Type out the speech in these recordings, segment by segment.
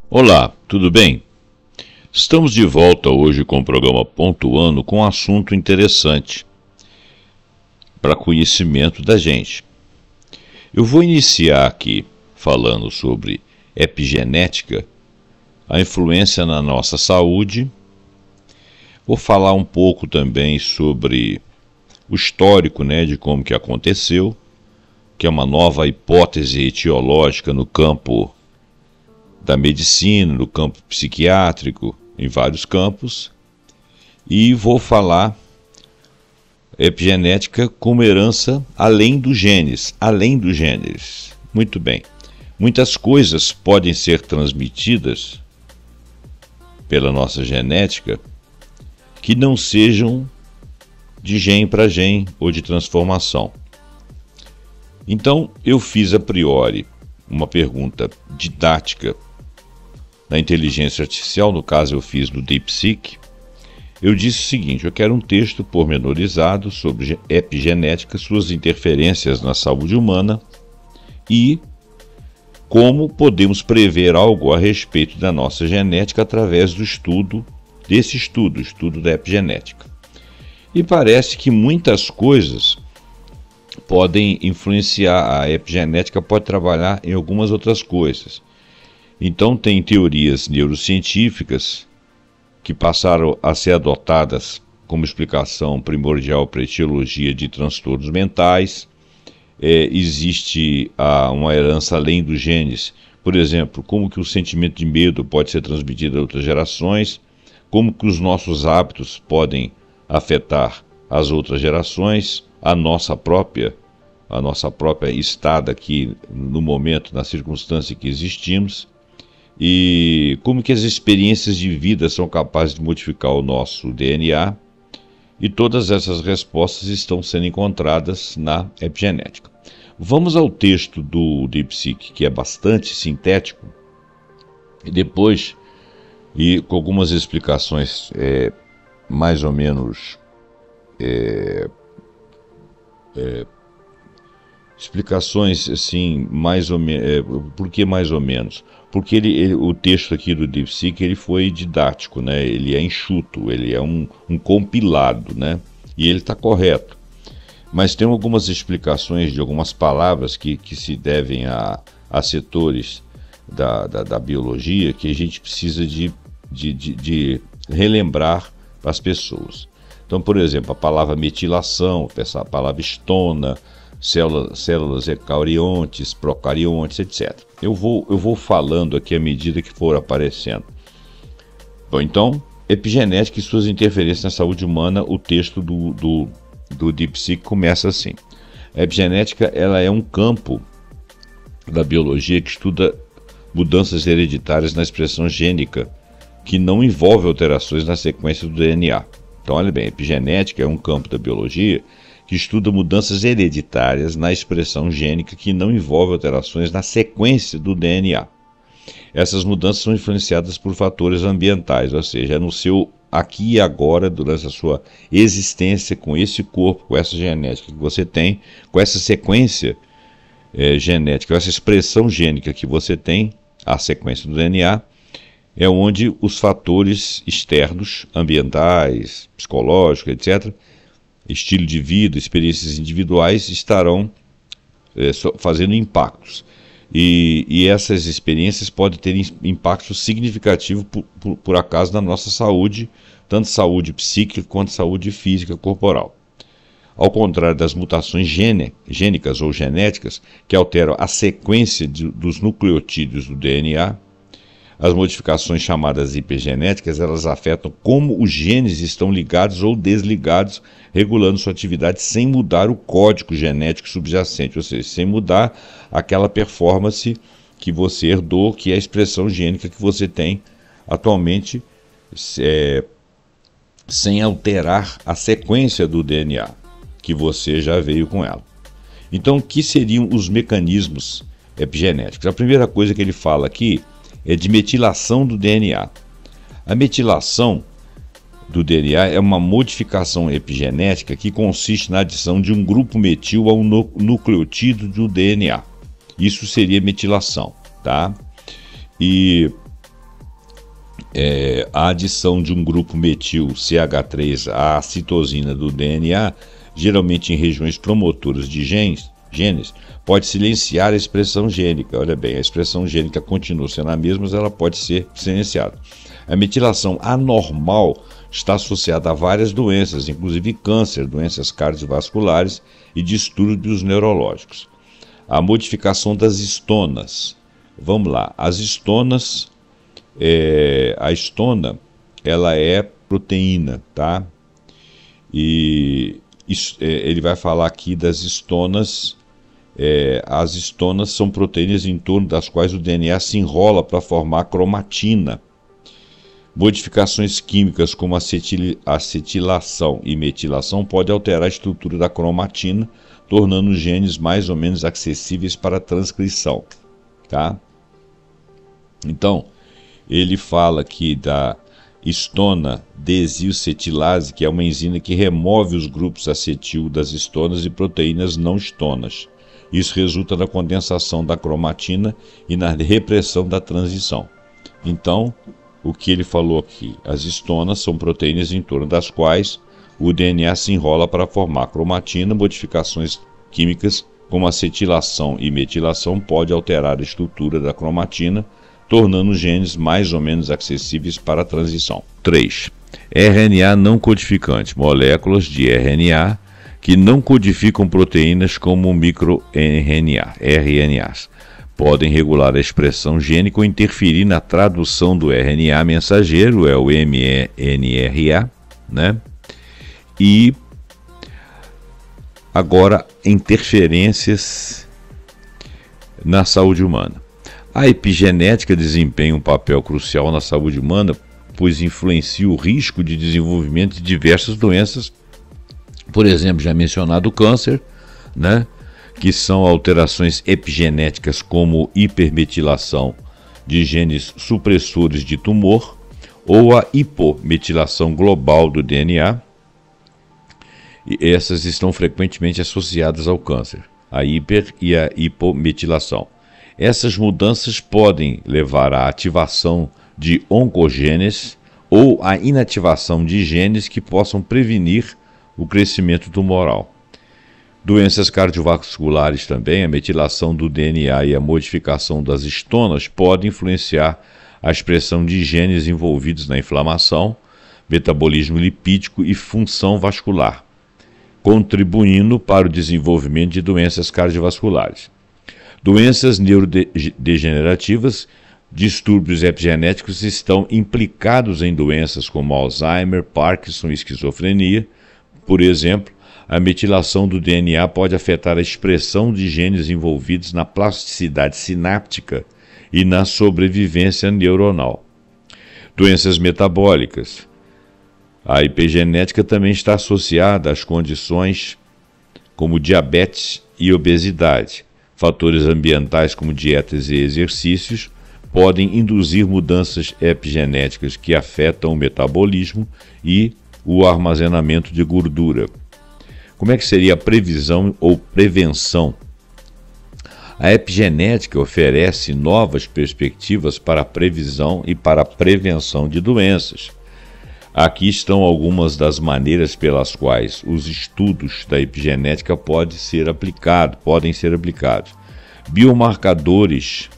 Olá, tudo bem? Estamos de volta hoje com o programa Pontuando com um assunto interessante para conhecimento da gente. Eu vou iniciar aqui falando sobre epigenética, a influência na nossa saúde. Vou falar um pouco também sobre o histórico, de como que aconteceu, que é uma nova hipótese etiológica no campo da medicina, no campo psiquiátrico, em vários campos, e vou falar epigenética como herança além dos genes, Muito bem. Muitas coisas podem ser transmitidas pela nossa genética que não sejam de gene para gene ou de transformação. Então, eu fiz a priori uma pergunta didática na inteligência artificial, no caso eu fiz no DeepSeek. Eu disse o seguinte: eu quero um texto pormenorizado sobre epigenética, suas interferências na saúde humana e como podemos prever algo a respeito da nossa genética através do estudo da epigenética. E parece que muitas coisas podem influenciar, a epigenética pode trabalhar em algumas outras coisas. Então tem teorias neurocientíficas que passaram a ser adotadas como explicação primordial para a etiologia de transtornos mentais. Existe uma herança além dos genes, por exemplo, como que o sentimento de medo pode ser transmitido a outras gerações, como que os nossos hábitos podem afetar as outras gerações, a nossa própria estada aqui no momento, na circunstância em que existimos, e como que as experiências de vida são capazes de modificar o nosso DNA, e todas essas respostas estão sendo encontradas na epigenética. Vamos ao texto do DeepSeek, que é bastante sintético, e depois, com algumas explicações mais ou menos explicações assim, mais ou menos. Por que mais ou menos? Porque o texto aqui do DeepSeek ele foi didático, ele é enxuto, ele é um compilado, e ele está correto. Mas tem algumas explicações de algumas palavras que se devem a setores da biologia que a gente precisa de relembrar para as pessoas. Então, por exemplo, a palavra metilação, a palavra histona, células eucariontes, procariontes, etc. Eu vou falando aqui à medida que for aparecendo. Bom, então, epigenética e suas interferências na saúde humana, o texto do DeepSeek começa assim. A epigenética ela é um campo da biologia que estuda mudanças hereditárias na expressão gênica que não envolve alterações na sequência do DNA. Então, olha bem, epigenética é um campo da biologia que estuda mudanças hereditárias na expressão gênica que não envolve alterações na sequência do DNA. Essas mudanças são influenciadas por fatores ambientais, ou seja, é no seu aqui e agora, durante a sua existência com esse corpo, com essa genética que você tem, com essa sequência genética, com essa expressão gênica que você tem, a sequência do DNA, é onde os fatores externos, ambientais, psicológicos, etc., estilo de vida, experiências individuais, estarão fazendo impactos. E essas experiências podem ter impacto significativo, por acaso, na nossa saúde, tanto saúde psíquica quanto saúde física corporal. Ao contrário das mutações gênicas ou genéticas, que alteram a sequência dos nucleotídeos do DNA, As modificações chamadas hipergenéticas, elas afetam como os genes estão ligados ou desligados, regulando sua atividade sem mudar o código genético subjacente, ou seja, sem mudar aquela performance que você herdou, que é a expressão gênica que você tem atualmente, sem alterar a sequência do DNA, que você já veio com ela. Então, o que seriam os mecanismos epigenéticos? A primeira coisa que ele fala aqui é de metilação do DNA. A metilação do DNA é uma modificação epigenética que consiste na adição de um grupo metil ao nucleotídeo do DNA. Isso seria metilação, tá? E a adição de um grupo metil CH3 à citosina do DNA, geralmente em regiões promotoras de genes, pode silenciar a expressão gênica. Olha bem, a expressão gênica continua sendo a mesma, mas ela pode ser silenciada. A metilação anormal está associada a várias doenças, inclusive câncer, doenças cardiovasculares e distúrbios neurológicos. A modificação das histonas. Vamos lá, as histonas, a histona, ela é proteína, tá? E ele vai falar aqui das histonas. As histonas são proteínas em torno das quais o DNA se enrola para formar cromatina. Modificações químicas como acetilação e metilação podem alterar a estrutura da cromatina, tornando os genes mais ou menos acessíveis para a transcrição, tá? Então, ele fala aqui da histona desilcetilase, que é uma enzima que remove os grupos acetil das histonas e proteínas não histonas. Isso resulta na condensação da cromatina e na repressão da transição. Então, o que ele falou aqui? As histonas são proteínas em torno das quais o DNA se enrola para formar cromatina. Modificações químicas como acetilação e metilação podem alterar a estrutura da cromatina, tornando os genes mais ou menos acessíveis para a transição. 3. RNA não codificante. Moléculas de RNA que não codificam proteínas como microRNAs. Podem regular a expressão gênica ou interferir na tradução do RNA mensageiro, o mRNA, né? E agora, interferências na saúde humana. A epigenética desempenha um papel crucial na saúde humana, pois influencia o risco de desenvolvimento de diversas doenças. Por exemplo, já mencionado o câncer, né? Que são alterações epigenéticas como hipermetilação de genes supressores de tumor ou a hipometilação global do DNA. E essas estão frequentemente associadas ao câncer, a hiper e a hipometilação. Essas mudanças podem levar à ativação de oncogenes ou à inativação de genes que possam prevenir o crescimento tumoral. Doenças cardiovasculares também, a metilação do DNA e a modificação das histonas podem influenciar a expressão de genes envolvidos na inflamação, metabolismo lipídico e função vascular, contribuindo para o desenvolvimento de doenças cardiovasculares. Doenças neurodegenerativas, distúrbios epigenéticos estão implicados em doenças como Alzheimer, Parkinson e esquizofrenia. Por exemplo, a metilação do DNA pode afetar a expressão de genes envolvidos na plasticidade sináptica e na sobrevivência neuronal. Doenças metabólicas. A epigenética também está associada às condições como diabetes e obesidade. Fatores ambientais como dietas e exercícios podem induzir mudanças epigenéticas que afetam o metabolismo e o armazenamento de gordura. Como é que seria a previsão ou prevenção? A epigenética oferece novas perspectivas para a previsão e para a prevenção de doenças. Aqui estão algumas das maneiras pelas quais os estudos da epigenética podem ser aplicados. Biomarcadores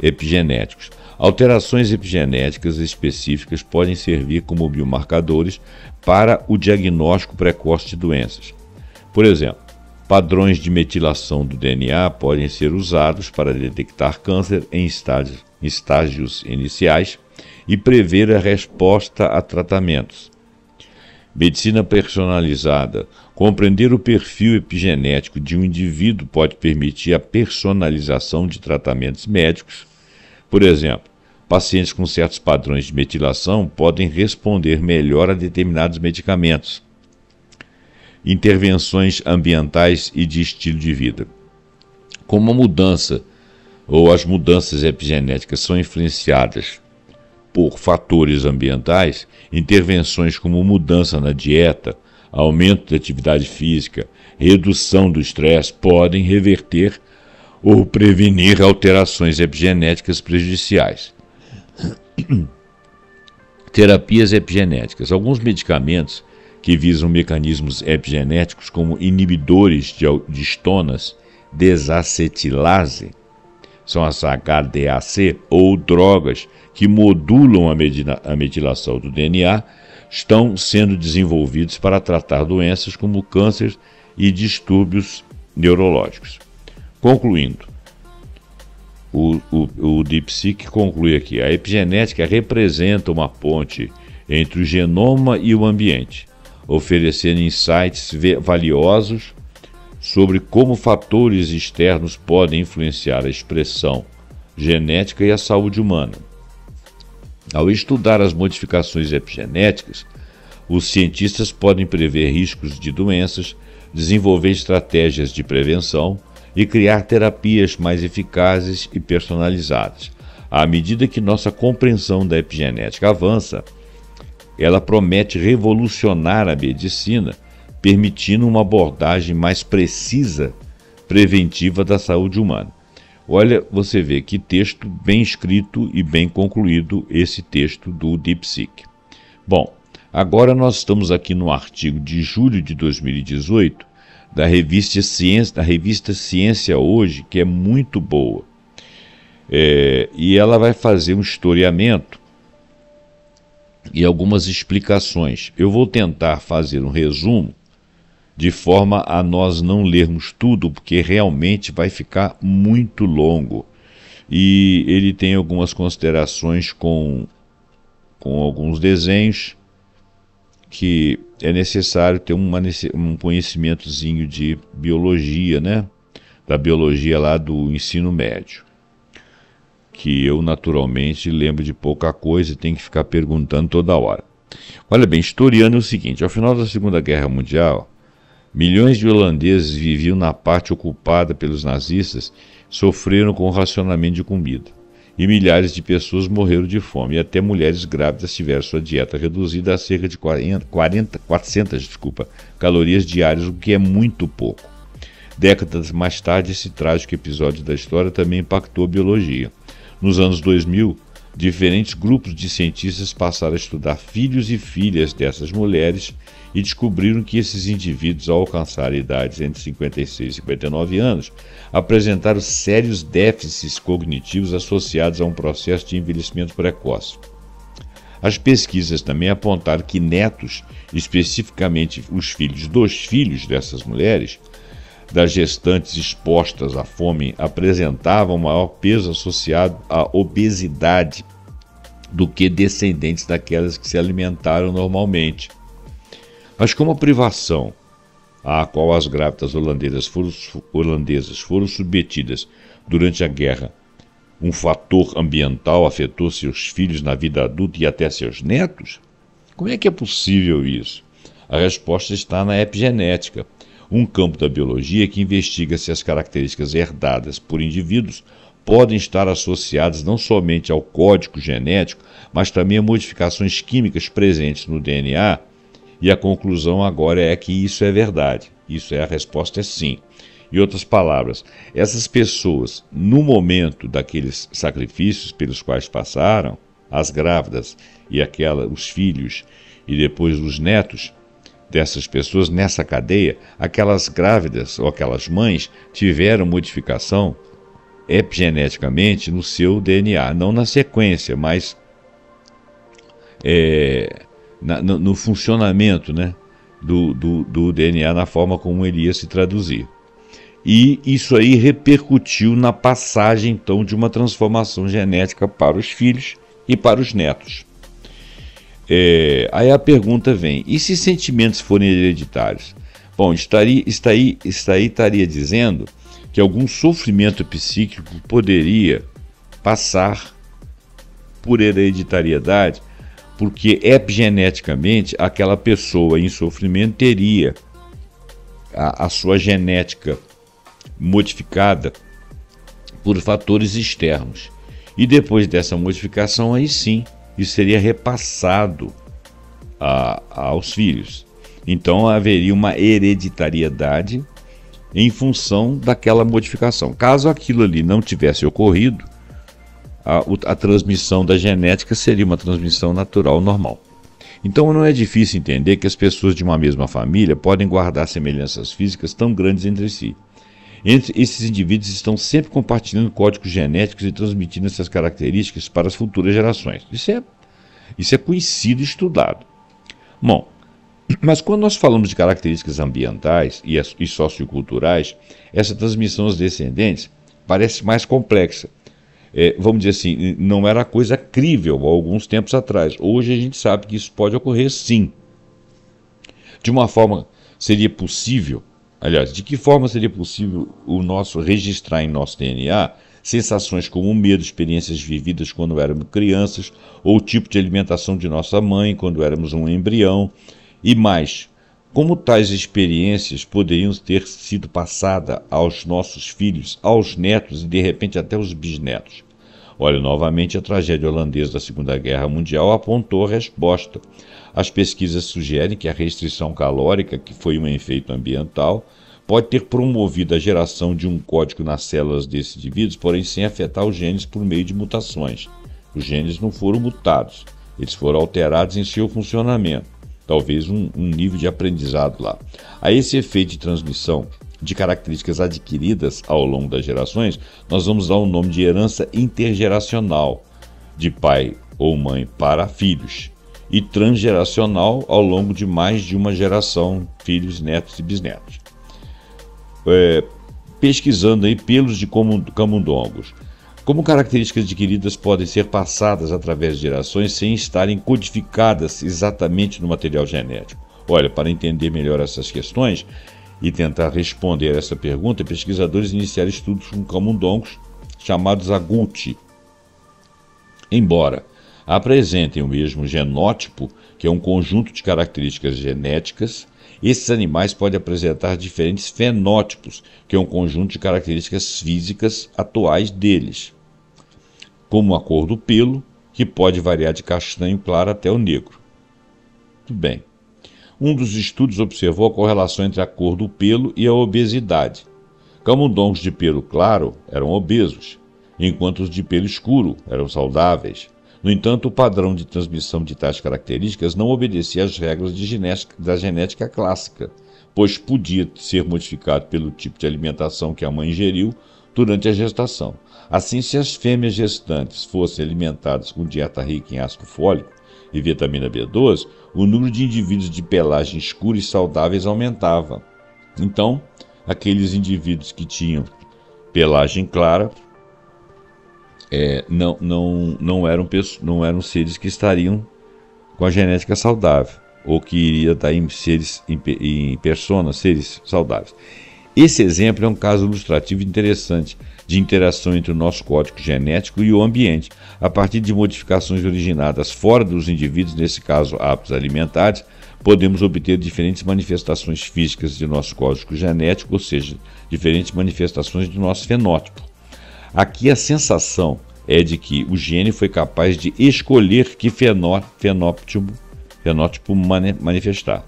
epigenéticos. Alterações epigenéticas específicas podem servir como biomarcadores para o diagnóstico precoce de doenças. Por exemplo, Padrões de metilação do DNA podem ser usados para detectar câncer em estágios iniciais e prever a resposta a tratamentos. Medicina personalizada. Compreender o perfil epigenético de um indivíduo pode permitir a personalização de tratamentos médicos. Por exemplo, pacientes com certos padrões de metilação podem responder melhor a determinados medicamentos. Intervenções ambientais e de estilo de vida. Como a mudança ou as mudanças epigenéticas são influenciadas por fatores ambientais, intervenções como mudança na dieta, aumento da atividade física, redução do estresse podem reverter ou prevenir alterações epigenéticas prejudiciais. Terapias epigenéticas. Alguns medicamentos que visam mecanismos epigenéticos, como inibidores de histonas desacetilase, são as HDAC, ou drogas que modulam a metilação do DNA, estão sendo desenvolvidos para tratar doenças como câncer e distúrbios neurológicos. Concluindo, o DeepSeek conclui aqui: a epigenética representa uma ponte entre o genoma e o ambiente, oferecendo insights valiosos sobre como fatores externos podem influenciar a expressão genética e a saúde humana. Ao estudar as modificações epigenéticas, os cientistas podem prever riscos de doenças, desenvolver estratégias de prevenção e criar terapias mais eficazes e personalizadas. À medida que nossa compreensão da epigenética avança, ela promete revolucionar a medicina, permitindo uma abordagem mais precisa, preventiva da saúde humana. Olha, você vê que texto bem escrito e bem concluído esse texto do DeepSeek. Bom, agora nós estamos aqui no artigo de julho de 2018 da revista Ciência Hoje, que é muito boa. E ela vai fazer um historiamento e algumas explicações. Eu vou tentar fazer um resumo de forma a nós não lermos tudo, porque realmente vai ficar muito longo. E ele tem algumas considerações com alguns desenhos que é necessário ter um conhecimentozinho de biologia, né? Da biologia lá do ensino médio, que eu naturalmente lembro de pouca coisa e tenho que ficar perguntando toda hora. Olha bem, historiando é o seguinte: ao final da Segunda Guerra Mundial, milhões de holandeses viviam na parte ocupada pelos nazistas, sofreram com o racionamento de comida. E milhares de pessoas morreram de fome, e até mulheres grávidas tiveram sua dieta reduzida a cerca de 400 calorias diárias, o que é muito pouco. Décadas mais tarde, esse trágico episódio da história também impactou a biologia. Nos anos 2000, diferentes grupos de cientistas passaram a estudar filhos e filhas dessas mulheres e descobriram que esses indivíduos, ao alcançar idades entre 56 e 59 anos, apresentaram sérios déficits cognitivos associados a um processo de envelhecimento precoce. As pesquisas também apontaram que netos, especificamente os filhos dos filhos dessas mulheres, das gestantes expostas à fome, apresentavam maior peso associado à obesidade do que descendentes daquelas que se alimentaram normalmente. Mas como a privação à qual as grávidas holandesas foram submetidas durante a guerra, um fator ambiental afetou seus filhos na vida adulta e até seus netos? Como é que é possível isso? A resposta está na epigenética, um campo da biologia que investiga se as características herdadas por indivíduos podem estar associadas não somente ao código genético, mas também a modificações químicas presentes no DNA. E a conclusão agora é que isso é verdade. A resposta é sim. Em outras palavras, essas pessoas, no momento daqueles sacrifícios pelos quais passaram, as grávidas e os filhos e depois os netos dessas pessoas nessa cadeia, aquelas grávidas ou aquelas mães tiveram modificação epigeneticamente no seu DNA, não na sequência, mas no funcionamento, né, do DNA, na forma como ele ia se traduzir. e isso aí repercutiu na passagem, então, de uma transformação genética para os filhos e para os netos. Aí a pergunta vem, e se sentimentos forem hereditários? Bom, estaria dizendo que algum sofrimento psíquico poderia passar por hereditariedade, porque epigeneticamente aquela pessoa em sofrimento teria a sua genética modificada por fatores externos. E depois dessa modificação, aí sim, isso seria repassado aos filhos. Então haveria uma hereditariedade em função daquela modificação. Caso aquilo ali não tivesse ocorrido, a transmissão da genética seria uma transmissão natural normal. Então não é difícil entender que as pessoas de uma mesma família podem guardar semelhanças físicas tão grandes entre si. Esses indivíduos estão sempre compartilhando códigos genéticos e transmitindo essas características para as futuras gerações. Isso é conhecido e estudado. Bom, mas quando nós falamos de características ambientais e socioculturais, essa transmissão aos descendentes parece mais complexa. Vamos dizer assim, não era coisa crível há alguns tempos atrás. Hoje a gente sabe que isso pode ocorrer sim. De uma forma seria possível, aliás, de que forma seria possível registrar em nosso DNA sensações como medo, experiências vividas quando éramos crianças, ou o tipo de alimentação de nossa mãe quando éramos um embrião, e mais, como tais experiências poderiam ter sido passadas aos nossos filhos, aos netos e de repente até aos bisnetos? Olha, novamente a tragédia holandesa da Segunda Guerra Mundial apontou a resposta. As pesquisas sugerem que a restrição calórica, que foi um efeito ambiental, pode ter promovido a geração de um código nas células desses indivíduos, porém sem afetar os genes por meio de mutações. Os genes não foram mutados, eles foram alterados em seu funcionamento. Talvez um nível de aprendizado lá. A esse efeito de transmissão de características adquiridas ao longo das gerações, nós vamos dar o nome de herança intergeracional, de pai ou mãe para filhos, e transgeracional ao longo de mais de uma geração, filhos, netos e bisnetos. Pesquisando aí pelos de camundongos, como características adquiridas podem ser passadas através de gerações sem estarem codificadas exatamente no material genético? Olha, para entender melhor essas questões e tentar responder essa pergunta, pesquisadores iniciaram estudos com camundongos chamados agouti. Embora apresentem o mesmo genótipo, que é um conjunto de características genéticas, esses animais podem apresentar diferentes fenótipos, que é um conjunto de características físicas atuais deles, como a cor do pelo, que pode variar de castanho claro até o negro. Tudo bem. Um dos estudos observou a correlação entre a cor do pelo e a obesidade. Camundongos de pelo claro eram obesos, enquanto os de pelo escuro eram saudáveis. No entanto, o padrão de transmissão de tais características não obedecia às regras da genética clássica, pois podia ser modificado pelo tipo de alimentação que a mãe ingeriu durante a gestação. Assim, se as fêmeas gestantes fossem alimentadas com dieta rica em ácido fólico e vitamina B12, o número de indivíduos de pelagem escura e saudáveis aumentava. Então, aqueles indivíduos que tinham pelagem clara não eram seres que estariam com a genética saudável, ou que iria dar em seres saudáveis. Esse exemplo é um caso ilustrativo interessante de interação entre o nosso código genético e o ambiente, a partir de modificações originadas fora dos indivíduos, nesse caso hábitos alimentares. Podemos obter diferentes manifestações físicas de nosso código genético, ou seja, diferentes manifestações do nosso fenótipo. Aqui a sensação é de que o gene foi capaz de escolher que fenótipo manifestar.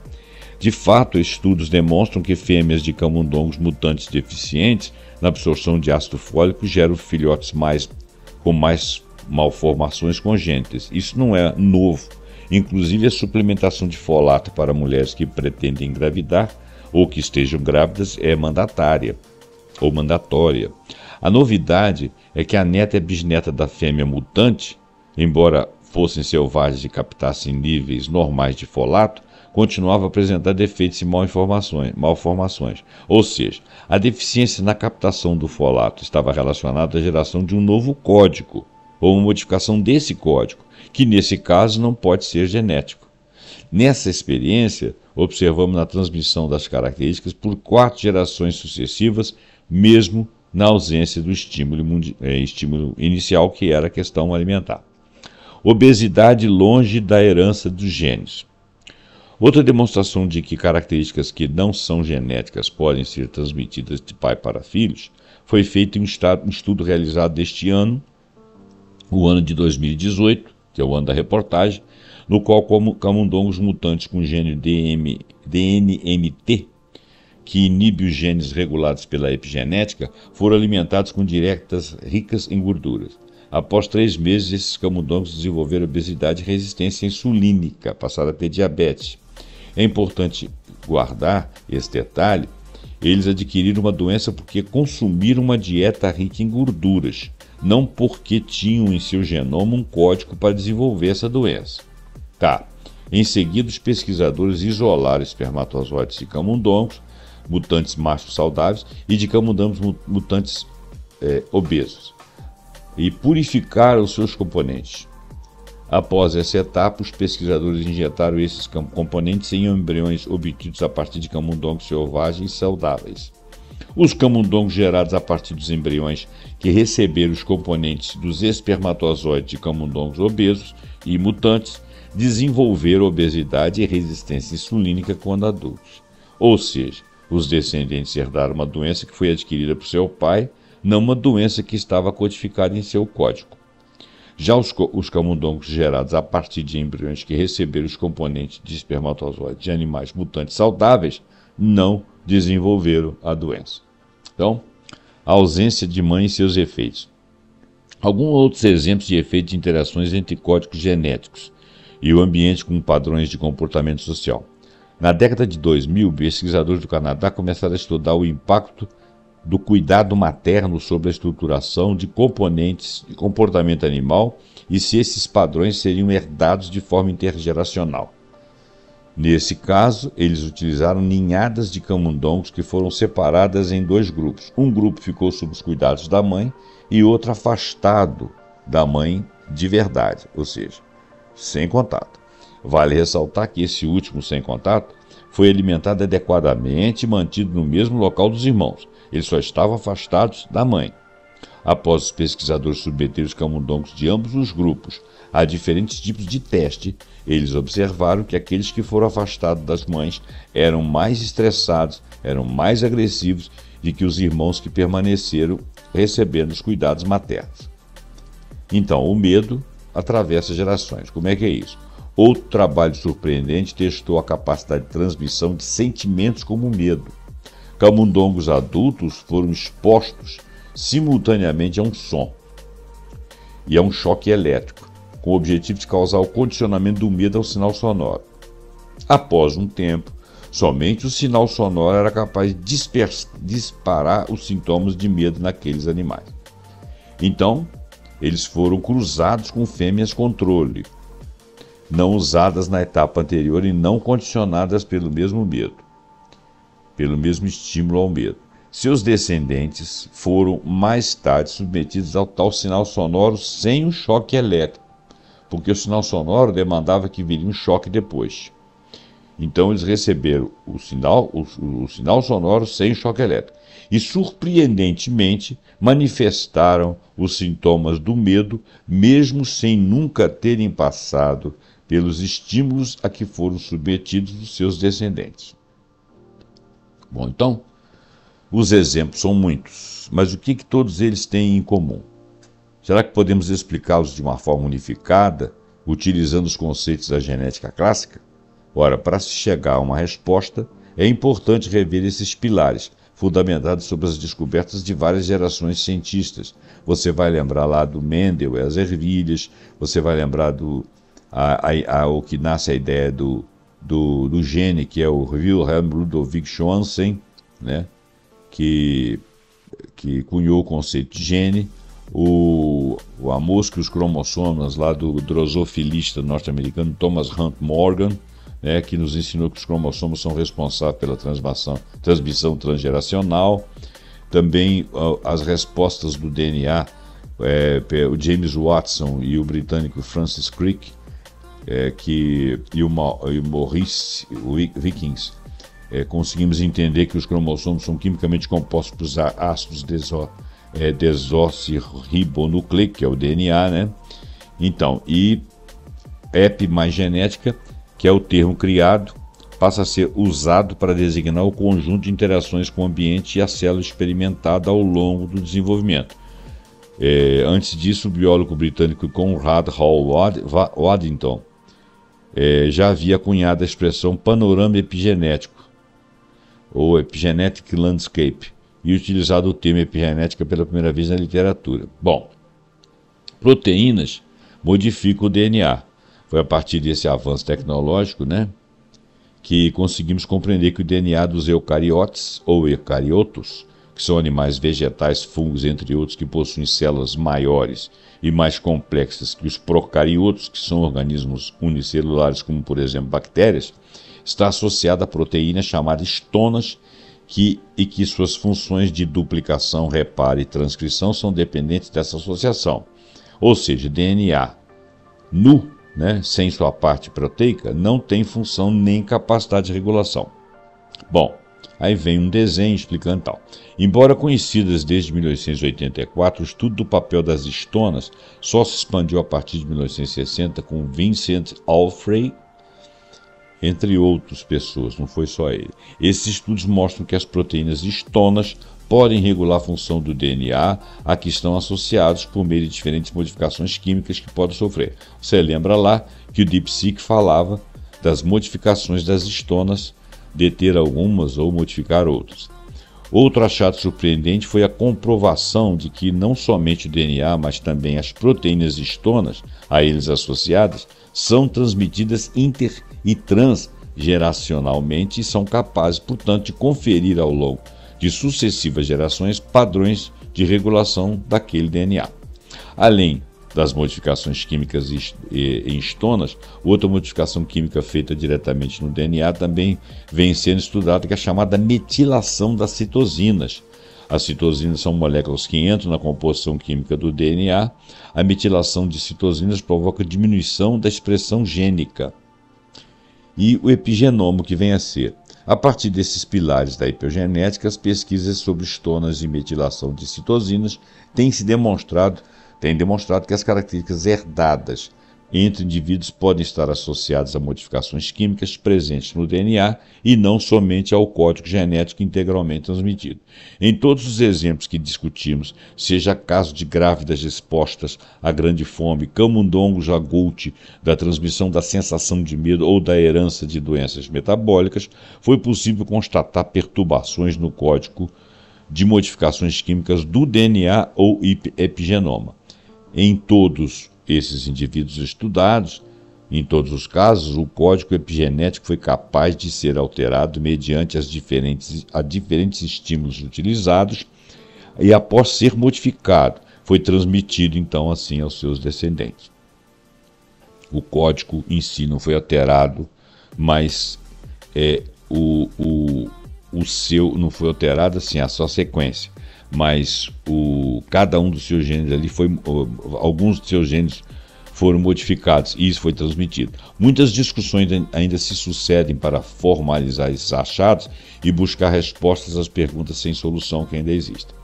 De fato, estudos demonstram que fêmeas de camundongos mutantes deficientes na absorção de ácido fólico geram filhotes com mais malformações congênitas. Isso não é novo. Inclusive, a suplementação de folato para mulheres que pretendem engravidar ou que estejam grávidas é mandatória. A novidade é que a neta e a bisneta da fêmea mutante, embora fossem selvagens e captassem níveis normais de folato, continuava a apresentar defeitos e malformações. Ou seja, a deficiência na captação do folato estava relacionada à geração de um novo código, ou uma modificação desse código, que nesse caso não pode ser genético. Nessa experiência, observamos a transmissão das características por 4 gerações sucessivas, mesmo na ausência do estímulo inicial, que era a questão alimentar. Obesidade longe da herança dos genes. Outra demonstração de que características que não são genéticas podem ser transmitidas de pai para filhos foi feito em um estudo realizado este ano, o ano de 2018, que é o ano da reportagem, no qual camundongos mutantes com gene DNMT, que inibe os genes regulados pela epigenética, foram alimentados com dietas ricas em gorduras. Após 3 meses, esses camundongos desenvolveram obesidade e resistência insulínica, passaram a ter diabetes. É importante guardar esse detalhe: eles adquiriram uma doença porque consumiram uma dieta rica em gorduras, não porque tinham em seu genoma um código para desenvolver essa doença. Em seguida, os pesquisadores isolaram espermatozoides de camundongos mutantes machos saudáveis e de camundongos mutantes obesos e purificaram os seus componentes. Após essa etapa, os pesquisadores injetaram esses componentes em embriões obtidos a partir de camundongos selvagens saudáveis. Os camundongos gerados a partir dos embriões que receberam os componentes dos espermatozoides de camundongos obesos e mutantes desenvolveram obesidade e resistência insulínica quando adultos. Ou seja, os descendentes herdaram uma doença que foi adquirida por seu pai, não uma doença que estava codificada em seu código. Já os camundongos gerados a partir de embriões que receberam os componentes de espermatozoides de animais mutantes saudáveis não desenvolveram a doença. Então, a ausência de mãe e seus efeitos. Alguns outros exemplos de efeitos de interações entre códigos genéticos e o ambiente com padrões de comportamento social. Na década de 2000, pesquisadores do Canadá começaram a estudar o impacto do cuidado materno sobre a estruturação de componentes de comportamento animal e se esses padrões seriam herdados de forma intergeracional. Nesse caso, eles utilizaram ninhadas de camundongos que foram separadas em 2 grupos. Um grupo ficou sob os cuidados da mãe e outro afastado da mãe de verdade, ou seja, sem contato. Vale ressaltar que esse último, sem contato, foi alimentado adequadamente e mantido no mesmo local dos irmãos. Eles só estavam afastados da mãe. Após os pesquisadores submeterem os camundongos de ambos os grupos a diferentes tipos de teste, eles observaram que aqueles que foram afastados das mães eram mais estressados, eram mais agressivos do que os irmãos que permaneceram recebendo os cuidados maternos. Então, o medo atravessa gerações. Como é que é isso? Outro trabalho surpreendente testou a capacidade de transmissão de sentimentos como o medo. Camundongos adultos foram expostos simultaneamente a um som e a um choque elétrico, com o objetivo de causar o condicionamento do medo ao sinal sonoro. Após um tempo, somente o sinal sonoro era capaz de disparar os sintomas de medo naqueles animais. Então, eles foram cruzados com fêmeas controle, não usadas na etapa anterior e não condicionadas pelo mesmo medo, pelo mesmo estímulo ao medo. Seus descendentes foram mais tarde submetidos ao tal sinal sonoro sem o choque elétrico, porque o sinal sonoro demandava que viria um choque depois. Então eles receberam o sinal sonoro sem choque elétrico e, surpreendentemente, manifestaram os sintomas do medo, mesmo sem nunca terem passado pelos estímulos a que foram submetidos os seus descendentes. Bom, então, os exemplos são muitos, mas o que todos eles têm em comum? Será que podemos explicá-los de uma forma unificada, utilizando os conceitos da genética clássica? Ora, para se chegar a uma resposta, é importante rever esses pilares, fundamentados sobre as descobertas de várias gerações de cientistas. Você vai lembrar lá do Mendel e as ervilhas, você vai lembrar o que nasce a ideia do gene, que é o Wilhelm Ludwig Schwann, né? que cunhou o conceito de gene, a mosca e os cromossomas lá do drosofilista norte-americano Thomas Hunt Morgan, né, que nos ensinou que os cromossomos são responsáveis pela transmissão transgeracional. Também as respostas do DNA, o James Watson e o britânico Francis Crick, e o Maurice Wilkins, conseguimos entender que os cromossomos são quimicamente compostos por ácidos desoxirribonucleico, que é o DNA, né? Então, e epi mais genética, que é o termo criado, passa a ser usado para designar o conjunto de interações com o ambiente e a célula experimentada ao longo do desenvolvimento. Antes disso, o biólogo britânico Conrad Hall Waddington já havia cunhado a expressão panorama epigenético, ou epigenetic landscape, e utilizado o termo epigenética pela primeira vez na literatura. Bom, proteínas modificam o DNA. Foi a partir desse avanço tecnológico, né, que conseguimos compreender que o DNA dos eucariotes ou eucariotos, que são animais vegetais, fungos, entre outros, que possuem células maiores e mais complexas que os procariotos, que são organismos unicelulares, como por exemplo bactérias, está associada a proteínas chamadas histonas, que suas funções de duplicação, reparo e transcrição são dependentes dessa associação. Ou seja, DNA nu, né, sem sua parte proteica, não tem função nem capacidade de regulação. Bom, aí vem um desenho explicando tal. Embora conhecidas desde 1884, o estudo do papel das histonas só se expandiu a partir de 1960 com Vincent Alfrey, entre outras pessoas, não foi só ele. Esses estudos mostram que as proteínas histonas podem regular a função do DNA a que estão associados por meio de diferentes modificações químicas que podem sofrer. Você lembra lá que o DeepSeek falava das modificações das histonas, deter algumas ou modificar outras. Outro achado surpreendente foi a comprovação de que não somente o DNA, mas também as proteínas histonas, a eles associadas, são transmitidas inter e transgeracionalmente e são capazes, portanto, de conferir ao longo de sucessivas gerações padrões de regulação daquele DNA. Além das modificações químicas em histonas, outra modificação química feita diretamente no DNA também vem sendo estudada, que é a chamada metilação das citosinas. As citosinas são moléculas que entram na composição química do DNA. A metilação de citosinas provoca diminuição da expressão gênica. E o epigenoma, que vem a ser, a partir desses pilares da epigenética, as pesquisas sobre histonas e metilação de citosinas têm demonstrado que as características herdadas entre indivíduos podem estar associadas a modificações químicas presentes no DNA e não somente ao código genético integralmente transmitido. Em todos os exemplos que discutimos, seja caso de grávidas expostas à grande fome, camundongos a Gout, da transmissão da sensação de medo ou da herança de doenças metabólicas, foi possível constatar perturbações no código de modificações químicas do DNA ou epigenoma. Em todos esses indivíduos estudados, em todos os casos, o código epigenético foi capaz de ser alterado mediante a diferentes estímulos utilizados e, após ser modificado, foi transmitido então assim aos seus descendentes. O código em si não foi alterado, mas não foi alterado assim a sua sequência. Mas cada um dos seus genes ali alguns dos seus genes foram modificados e isso foi transmitido. Muitas discussões ainda se sucedem para formalizar esses achados e buscar respostas às perguntas sem solução que ainda existem.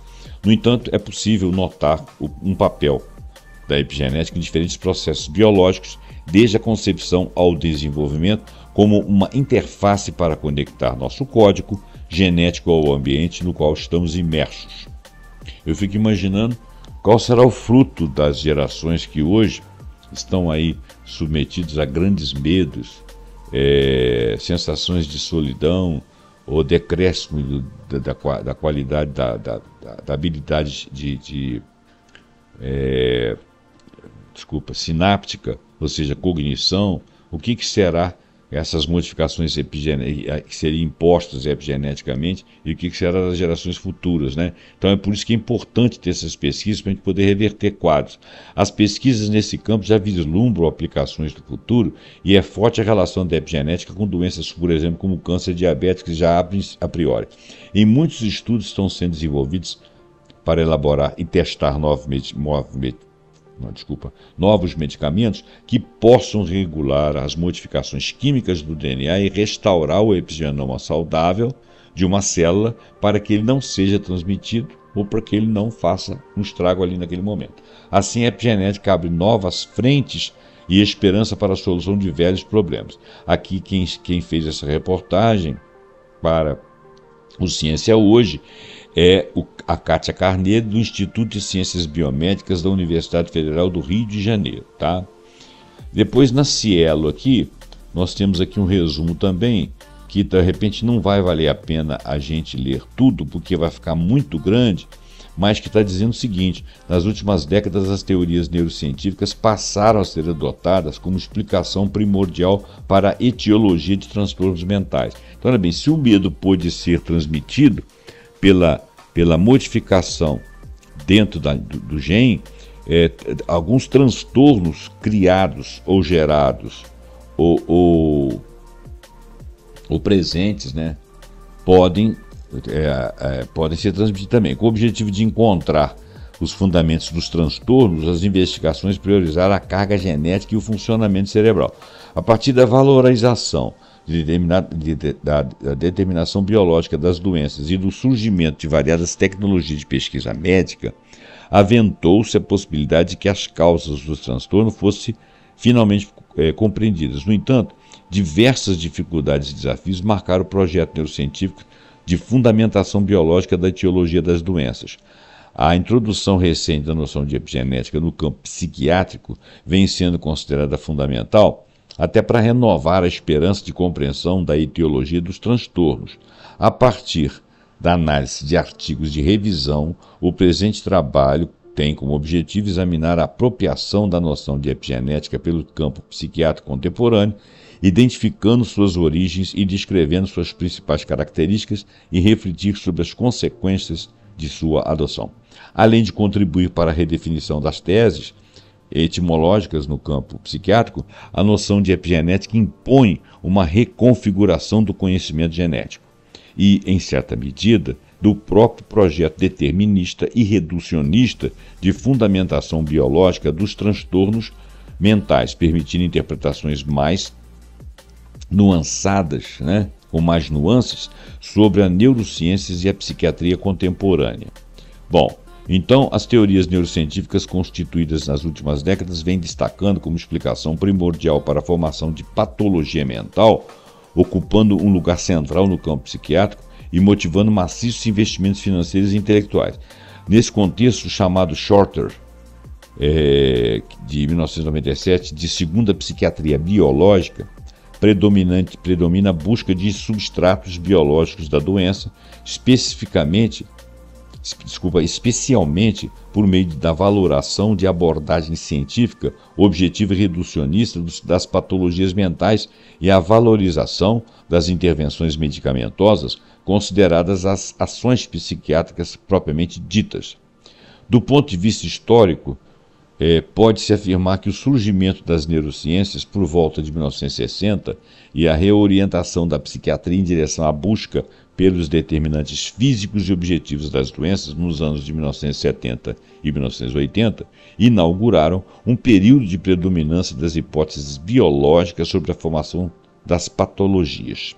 No entanto, é possível notar um papel da epigenética em diferentes processos biológicos, desde a concepção ao desenvolvimento, como uma interface para conectar nosso código genético ao ambiente no qual estamos imersos. Eu fico imaginando qual será o fruto das gerações que hoje estão aí submetidas a grandes medos, sensações de solidão ou decréscimo da qualidade da habilidade sináptica, ou seja, cognição. O que será essas modificações que seriam impostas epigeneticamente e o que será das gerações futuras, né? Então é por isso que é importante ter essas pesquisas para a gente poder reverter quadros. As pesquisas nesse campo já vislumbram aplicações do futuro e é forte a relação da epigenética com doenças, por exemplo, como o câncer diabético, que já abrem a priori. Em muitos estudos estão sendo desenvolvidos para elaborar e testar novos medicamentos que possam regular as modificações químicas do DNA e restaurar o epigenoma saudável de uma célula para que ele não seja transmitido ou para que ele não faça um estrago ali naquele momento. Assim, a epigenética abre novas frentes e esperança para a solução de velhos problemas. Aqui quem fez essa reportagem para o Ciência Hoje é a Kátia Carneiro, do Instituto de Ciências Biomédicas da Universidade Federal do Rio de Janeiro. Tá? Depois, na Cielo aqui, nós temos aqui um resumo também, que de repente não vai valer a pena a gente ler tudo, porque vai ficar muito grande, mas que está dizendo o seguinte: nas últimas décadas as teorias neurocientíficas passaram a ser adotadas como explicação primordial para a etiologia de transtornos mentais. Então, olha bem, se o medo pôde ser transmitido pela modificação dentro do gene, alguns transtornos criados ou gerados ou presentes, né, podem ser transmitidos também. Com o objetivo de encontrar os fundamentos dos transtornos, as investigações priorizaram a carga genética e o funcionamento cerebral. A partir da valorização da determinação biológica das doenças e do surgimento de variadas tecnologias de pesquisa médica, aventou-se a possibilidade de que as causas do transtorno fossem finalmente compreendidas. No entanto, diversas dificuldades e desafios marcaram o projeto neurocientífico de fundamentação biológica da etiologia das doenças. A introdução recente da noção de epigenética no campo psiquiátrico vem sendo considerada fundamental até para renovar a esperança de compreensão da etiologia dos transtornos. A partir da análise de artigos de revisão, o presente trabalho tem como objetivo examinar a apropriação da noção de epigenética pelo campo psiquiátrico contemporâneo, identificando suas origens e descrevendo suas principais características e refletir sobre as consequências de sua adoção. Além de contribuir para a redefinição das teses etimológicas no campo psiquiátrico, a noção de epigenética impõe uma reconfiguração do conhecimento genético e, em certa medida, do próprio projeto determinista e reducionista de fundamentação biológica dos transtornos mentais, permitindo interpretações mais nuançadas, com mais nuances, sobre a neurociências e a psiquiatria contemporânea. Bom, então, as teorias neurocientíficas constituídas nas últimas décadas vêm destacando como explicação primordial para a formação de patologia mental, ocupando um lugar central no campo psiquiátrico e motivando maciços investimentos financeiros e intelectuais. Nesse contexto, o chamado Shorter, de 1997, de segunda psiquiatria biológica, predomina a busca de substratos biológicos da doença, especialmente por meio da valoração de abordagem científica, objetiva e reducionista das patologias mentais e a valorização das intervenções medicamentosas consideradas as ações psiquiátricas propriamente ditas. Do ponto de vista histórico, pode-se afirmar que o surgimento das neurociências por volta de 1960 e a reorientação da psiquiatria em direção à busca pelos determinantes físicos e objetivos das doenças nos anos de 1970 e 1980 inauguraram um período de predominância das hipóteses biológicas sobre a formação das patologias.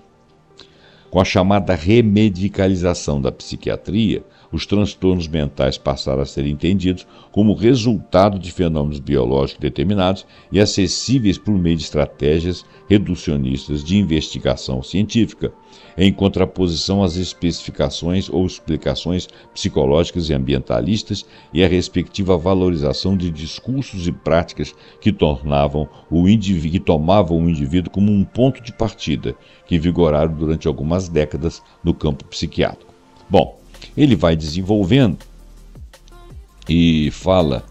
Com a chamada remedicalização da psiquiatria, os transtornos mentais passaram a ser entendidos como resultado de fenômenos biológicos determinados e acessíveis por meio de estratégias reducionistas de investigação científica, em contraposição às especificações ou explicações psicológicas e ambientalistas e a respectiva valorização de discursos e práticas que tomavam o indivíduo como um ponto de partida, que vigoraram durante algumas décadas no campo psiquiátrico. Bom, ele vai desenvolvendo e fala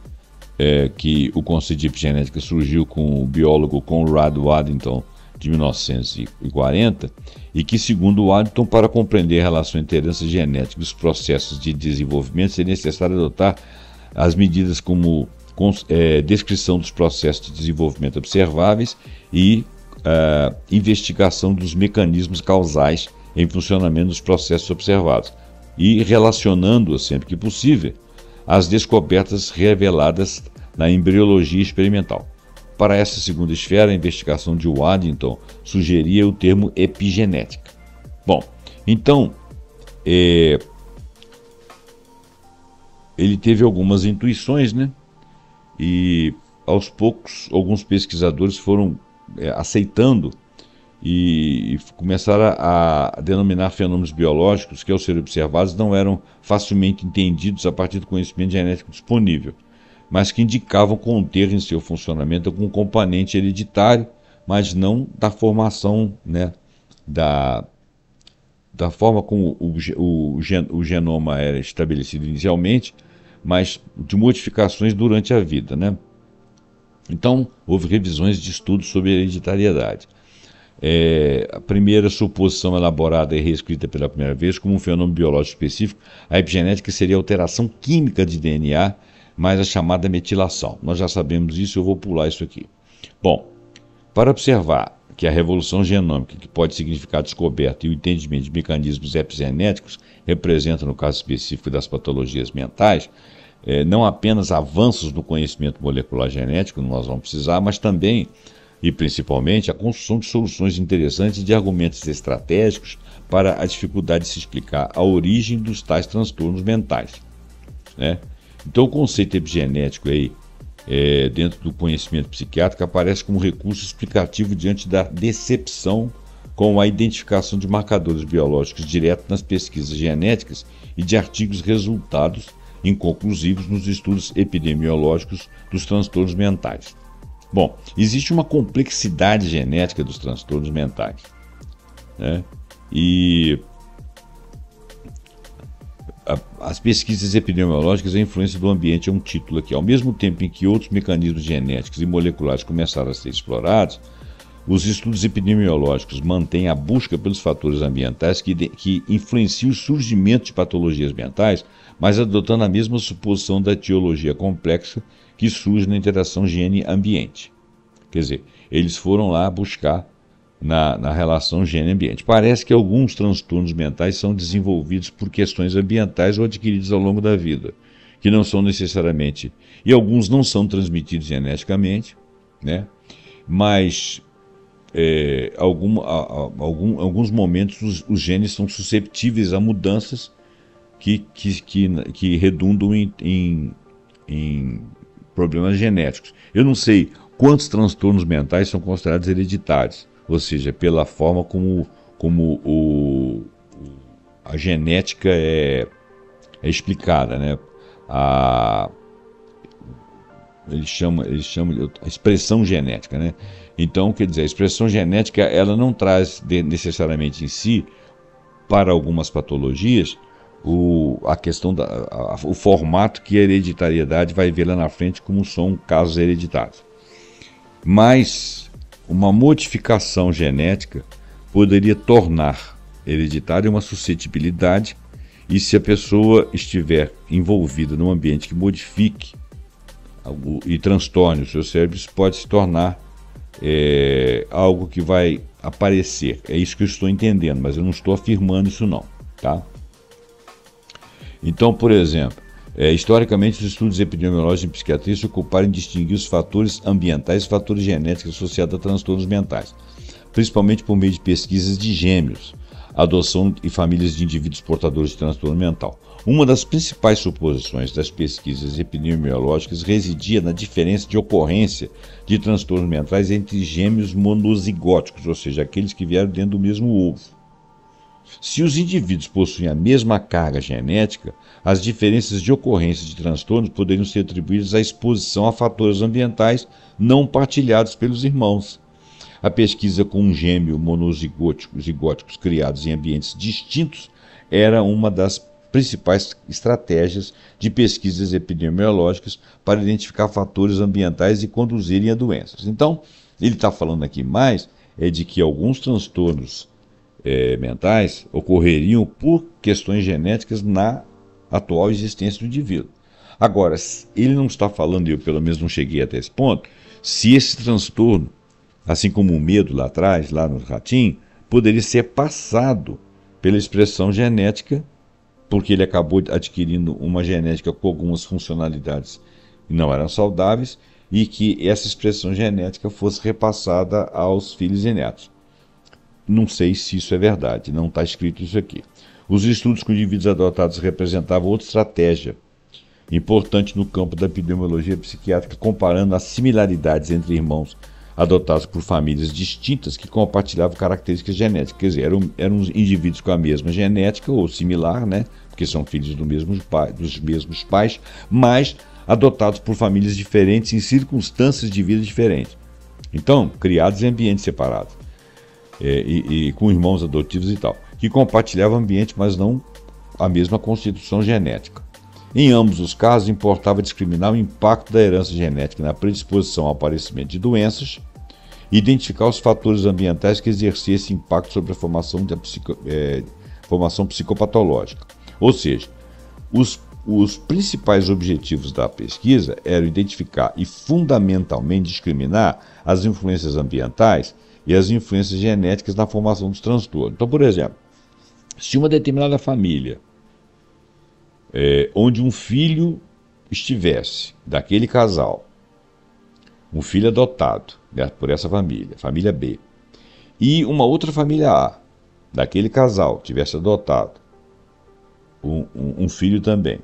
que o conceito de epigenética surgiu com o biólogo Conrad Waddington de 1940, e que, segundo Waddington, para compreender a relação entre herança genética e os processos de desenvolvimento, seria necessário adotar as medidas como descrição dos processos de desenvolvimento observáveis e investigação dos mecanismos causais em funcionamento dos processos observados, e relacionando-as, sempre que possível, às descobertas reveladas na embriologia experimental. Para essa segunda esfera, a investigação de Waddington sugeria o termo epigenética. Bom, então, ele teve algumas intuições, né? E aos poucos, alguns pesquisadores foram aceitando e começaram a denominar fenômenos biológicos que, ao serem observados, não eram facilmente entendidos a partir do conhecimento genético disponível, mas que indicavam conter em seu funcionamento algum componente hereditário, mas não da formação, né, da forma como o genoma era estabelecido inicialmente, mas de modificações durante a vida, né? Então, houve revisões de estudos sobre hereditariedade. A primeira suposição elaborada e reescrita pela primeira vez como um fenômeno biológico específico, a epigenética seria a alteração química de DNA, mais a chamada metilação. Nós já sabemos isso, eu vou pular isso aqui. Bom, para observar que a revolução genômica, que pode significar a descoberta e o entendimento de mecanismos epigenéticos, representa, no caso específico das patologias mentais, não apenas avanços no conhecimento molecular genético, nós vamos precisar, mas também e principalmente a construção de soluções interessantes e de argumentos estratégicos para a dificuldade de se explicar a origem dos tais transtornos mentais, né? Então o conceito epigenético aí, dentro do conhecimento psiquiátrico, aparece como recurso explicativo diante da decepção com a identificação de marcadores biológicos direto nas pesquisas genéticas e de artigos resultados inconclusivos nos estudos epidemiológicos dos transtornos mentais. Bom, existe uma complexidade genética dos transtornos mentais, né? E as pesquisas epidemiológicas, a influência do ambiente é um título aqui. Ao mesmo tempo em que outros mecanismos genéticos e moleculares começaram a ser explorados, os estudos epidemiológicos mantêm a busca pelos fatores ambientais que influenciam o surgimento de patologias mentais, mas adotando a mesma suposição da etiologia complexa que surge na interação gene-ambiente. Quer dizer, eles foram lá buscar na relação gene-ambiente. Parece que alguns transtornos mentais são desenvolvidos por questões ambientais ou adquiridos ao longo da vida, que não são necessariamente, e alguns não são transmitidos geneticamente, né? Mas alguns momentos os genes são susceptíveis a mudanças que redundam em problemas genéticos. Eu não sei quantos transtornos mentais são considerados hereditários, ou seja, pela forma como a genética é explicada, né? Eles chamam a expressão genética, né? Então, quer dizer, a expressão genética ela não traz necessariamente em si, para algumas patologias, a questão o formato que a hereditariedade vai ver lá na frente como são casos hereditários. Mas uma modificação genética poderia tornar hereditária uma suscetibilidade, e se a pessoa estiver envolvida num ambiente que modifique e transtorne o seu cérebro, isso pode se tornar algo que vai aparecer. É isso que eu estou entendendo, mas eu não estou afirmando isso não, tá? Então, por exemplo, historicamente os estudos epidemiológicos em psiquiatria se ocuparam em distinguir os fatores ambientais e fatores genéticos associados a transtornos mentais, principalmente por meio de pesquisas de gêmeos, adoção e famílias de indivíduos portadores de transtorno mental. Uma das principais suposições das pesquisas epidemiológicas residia na diferença de ocorrência de transtornos mentais entre gêmeos monozigóticos, ou seja, aqueles que vieram dentro do mesmo ovo. Se os indivíduos possuem a mesma carga genética, as diferenças de ocorrência de transtornos poderiam ser atribuídas à exposição a fatores ambientais não partilhados pelos irmãos. A pesquisa com um gêmeo monozigóticos criados em ambientes distintos era uma das principais estratégias de pesquisas epidemiológicas para identificar fatores ambientais e conduzirem a doenças. Então, ele está falando aqui mais é de que alguns transtornos mentais ocorreriam por questões genéticas na atual existência do indivíduo. Agora, ele não está falando, e eu pelo menos não cheguei até esse ponto, se esse transtorno, assim como o medo lá atrás, lá no ratinho, poderia ser passado pela expressão genética, porque ele acabou adquirindo uma genética com algumas funcionalidades que não eram saudáveis, e que essa expressão genética fosse repassada aos filhos e netos. Não sei se isso é verdade, não está escrito isso aqui. Os estudos com indivíduos adotados representavam outra estratégia importante no campo da epidemiologia psiquiátrica, comparando as similaridades entre irmãos adotados por famílias distintas que compartilhavam características genéticas. Quer dizer, eram indivíduos com a mesma genética, ou similar, né? Porque são filhos dos mesmos pais, mas adotados por famílias diferentes em circunstâncias de vida diferentes. Então, criados em ambientes separados, e com irmãos adotivos e tal, que compartilhavam ambiente, mas não a mesma constituição genética. Em ambos os casos, importava discriminar o impacto da herança genética na predisposição ao aparecimento de doenças e identificar os fatores ambientais que exerciam esse impacto sobre a formação psicopatológica. Ou seja, os principais objetivos da pesquisa eram identificar e fundamentalmente discriminar as influências ambientais e as influências genéticas na formação dos transtornos. Então, por exemplo, se uma determinada família onde um filho estivesse daquele casal, um filho adotado por essa família, família B, e uma outra família A, daquele casal, tivesse adotado um filho também,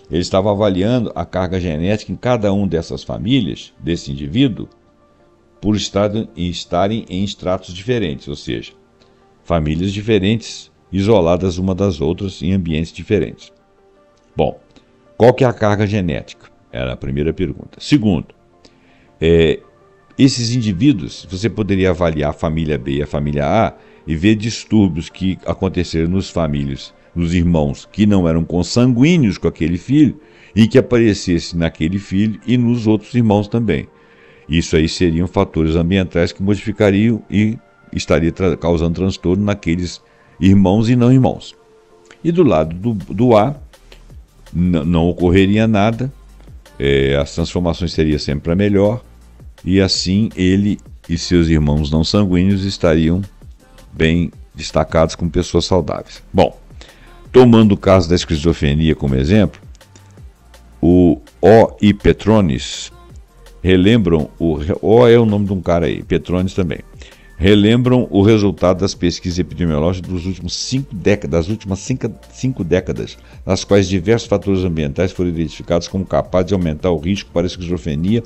ele estava avaliando a carga genética em cada uma dessas famílias, desse indivíduo, por estarem em estratos diferentes, ou seja, famílias diferentes, isoladas uma das outras em ambientes diferentes. Bom, qual que é a carga genética? Era a primeira pergunta. Segundo, esses indivíduos, você poderia avaliar a família B e a família A e ver distúrbios que aconteceram nos irmãos que não eram consanguíneos com aquele filho e que aparecesse naquele filho e nos outros irmãos também. Isso aí seriam fatores ambientais que modificariam e estaria causando transtorno naqueles irmãos e não irmãos. E do lado do A, não ocorreria nada, as transformações seriam sempre para melhor, e assim ele e seus irmãos não sanguíneos estariam bem destacados como pessoas saudáveis. Bom, tomando o caso da esquizofrenia como exemplo, o O e Petronis relembram, O é o nome de um cara aí, Petronis também, relembram o resultado das pesquisas epidemiológicas das últimas cinco décadas, nas quais diversos fatores ambientais foram identificados como capazes de aumentar o risco para a esquizofrenia,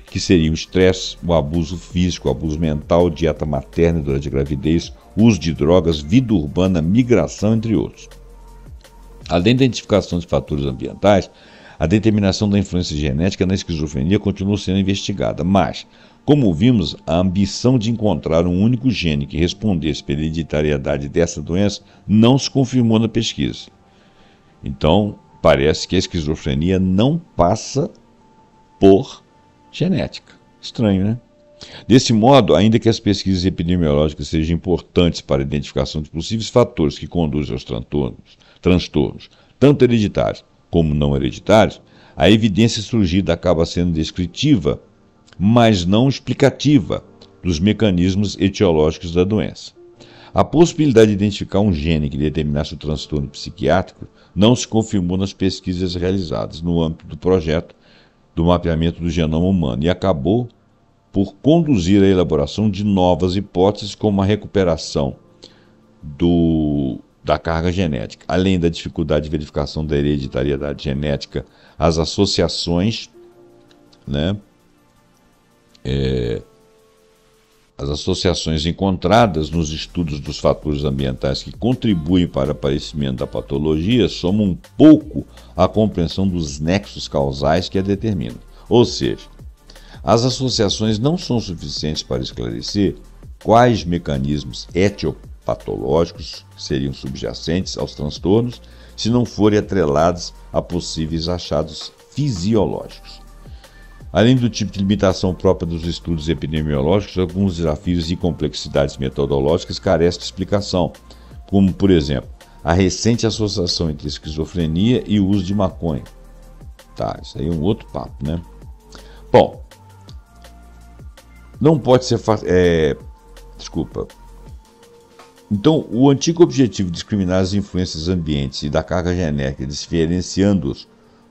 que seriam o estresse, o abuso físico, o abuso mental, dieta materna durante a gravidez, uso de drogas, vida urbana, migração, entre outros. Além da identificação de fatores ambientais, a determinação da influência genética na esquizofrenia continua sendo investigada, mas, como vimos, a ambição de encontrar um único gene que respondesse pela hereditariedade dessa doença não se confirmou na pesquisa. Então, parece que a esquizofrenia não passa por genética. Estranho, né? Desse modo, ainda que as pesquisas epidemiológicas sejam importantes para a identificação de possíveis fatores que conduzem aos transtornos, tanto hereditários como não hereditários, a evidência surgida acaba sendo descritiva, mas não explicativa dos mecanismos etiológicos da doença. A possibilidade de identificar um gene que determinasse o transtorno psiquiátrico não se confirmou nas pesquisas realizadas no âmbito do projeto do mapeamento do genoma humano e acabou por conduzir à elaboração de novas hipóteses como a recuperação da carga genética, além da dificuldade de verificação da hereditariedade genética, as associações, né? As associações encontradas nos estudos dos fatores ambientais que contribuem para o aparecimento da patologia somam um pouco a compreensão dos nexos causais que a determinam. Ou seja, as associações não são suficientes para esclarecer quais mecanismos etiopatológicos seriam subjacentes aos transtornos se não forem atrelados a possíveis achados fisiológicos. Além do tipo de limitação própria dos estudos epidemiológicos, alguns desafios e complexidades metodológicas carecem de explicação, como, por exemplo, a recente associação entre esquizofrenia e o uso de maconha. Tá, isso aí é um outro papo, né? Bom, não pode ser desculpa. Então, o antigo objetivo de discriminar as influências ambientes e da carga genética, diferenciando-os,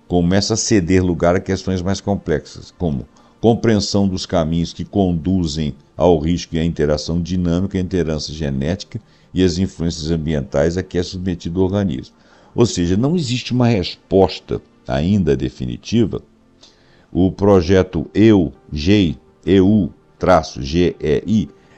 começa a ceder lugar a questões mais complexas, como compreensão dos caminhos que conduzem ao risco e à interação dinâmica entre a herança genética e as influências ambientais a que é submetido o organismo. Ou seja, não existe uma resposta ainda definitiva. O projeto EU-GEI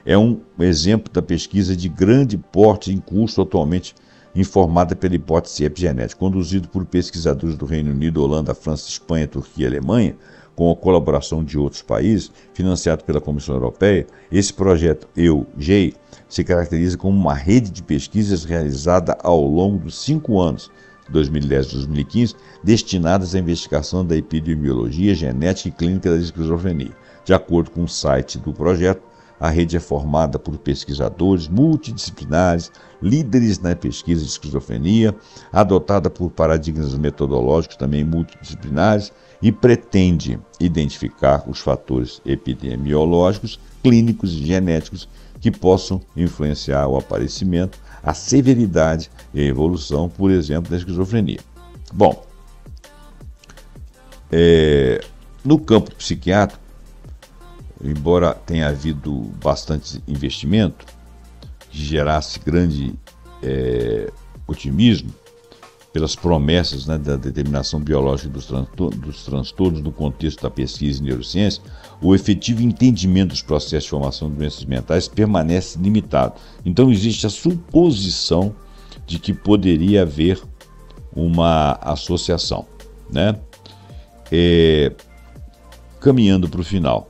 é um exemplo da pesquisa de grande porte em curso atualmente informada pela hipótese epigenética, conduzido por pesquisadores do Reino Unido, Holanda, França, Espanha, Turquia e Alemanha, com a colaboração de outros países, financiado pela Comissão Europeia. Esse projeto EU-GEI se caracteriza como uma rede de pesquisas realizada ao longo dos 5 anos, 2010 e 2015, destinadas à investigação da epidemiologia, genética e clínica da esquizofrenia. De acordo com o site do projeto, a rede é formada por pesquisadores multidisciplinares, líderes na pesquisa de esquizofrenia, adotada por paradigmas metodológicos também multidisciplinares e pretende identificar os fatores epidemiológicos, clínicos e genéticos que possam influenciar o aparecimento, a severidade e a evolução, por exemplo, da esquizofrenia. Bom, no campo psiquiátrico, embora tenha havido bastante investimento, que gerasse grande otimismo pelas promessas, né, da determinação biológica dos transtornos no contexto da pesquisa em neurociência, o efetivo entendimento dos processos de formação de doenças mentais permanece limitado. Então existe a suposição de que poderia haver uma associação, né? Caminhando para o final.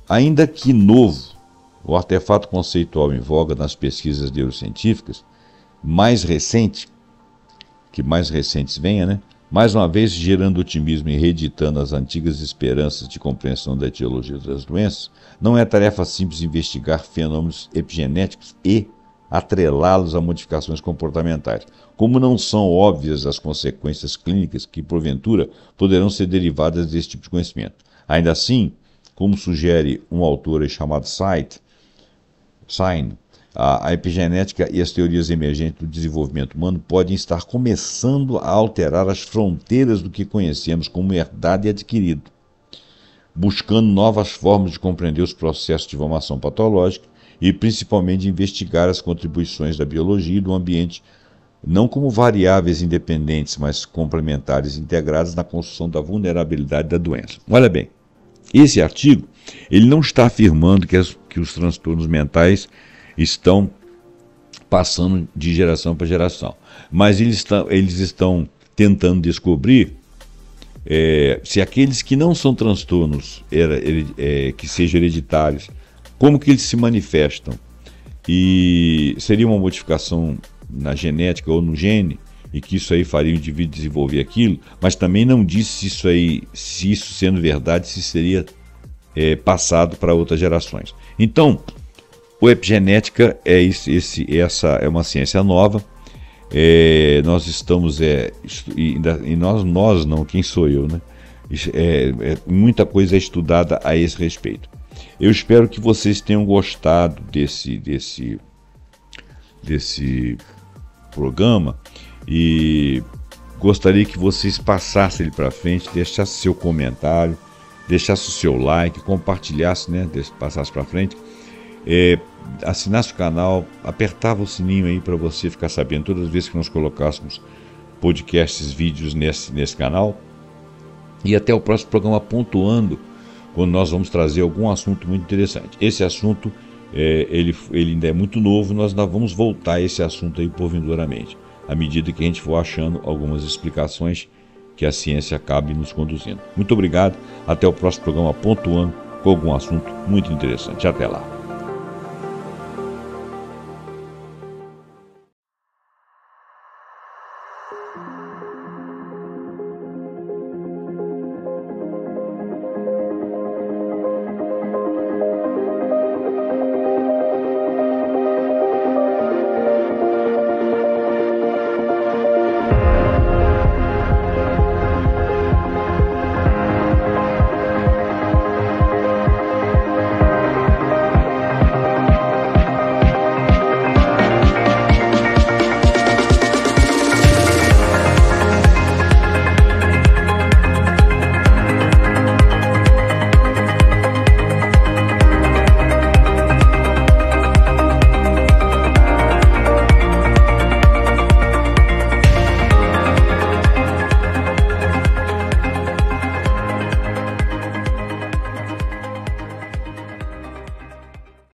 Ainda que novo, o artefato conceitual em voga nas pesquisas neurocientíficas, que mais recentes venha, né? Mais uma vez gerando otimismo e reeditando as antigas esperanças de compreensão da etiologia das doenças, não é tarefa simples investigar fenômenos epigenéticos e atrelá-los a modificações comportamentais, como não são óbvias as consequências clínicas que, porventura, poderão ser derivadas desse tipo de conhecimento. Ainda assim, como sugere um autor chamado Sain, a epigenética e as teorias emergentes do desenvolvimento humano podem estar começando a alterar as fronteiras do que conhecemos como herdade e adquirido, buscando novas formas de compreender os processos de formação patológica e principalmente de investigar as contribuições da biologia e do ambiente, não como variáveis independentes, mas complementares integradas na construção da vulnerabilidade da doença. Olha bem, esse artigo ele não está afirmando que os transtornos mentais estão passando de geração para geração, mas eles estão tentando descobrir se aqueles que não são transtornos que sejam hereditários, como que eles se manifestam, e seria uma modificação na genética ou no gene, e que isso aí faria o indivíduo desenvolver aquilo, mas também não disse se isso sendo verdade, se seria passado para outras gerações. Então, o epigenética essa é uma ciência nova. Nós estamos e nós não, quem sou eu, né? Muita coisa é estudada a esse respeito. Eu espero que vocês tenham gostado desse programa e gostaria que vocês passassem ele para frente, deixassem seu comentário, deixassem o seu like, compartilhassem, né? Passassem para frente. Assinasse o canal, apertava o sininho aí para você ficar sabendo todas as vezes que nós colocássemos podcasts, vídeos nesse canal. E até o próximo programa Pontuando, quando nós vamos trazer algum assunto muito interessante. Esse assunto ele ainda é muito novo, nós ainda vamos voltar a esse assunto aí porvinduramente, à medida que a gente for achando algumas explicações que a ciência acabe nos conduzindo. Muito obrigado, até o próximo programa Pontuando, com algum assunto muito interessante. Até lá.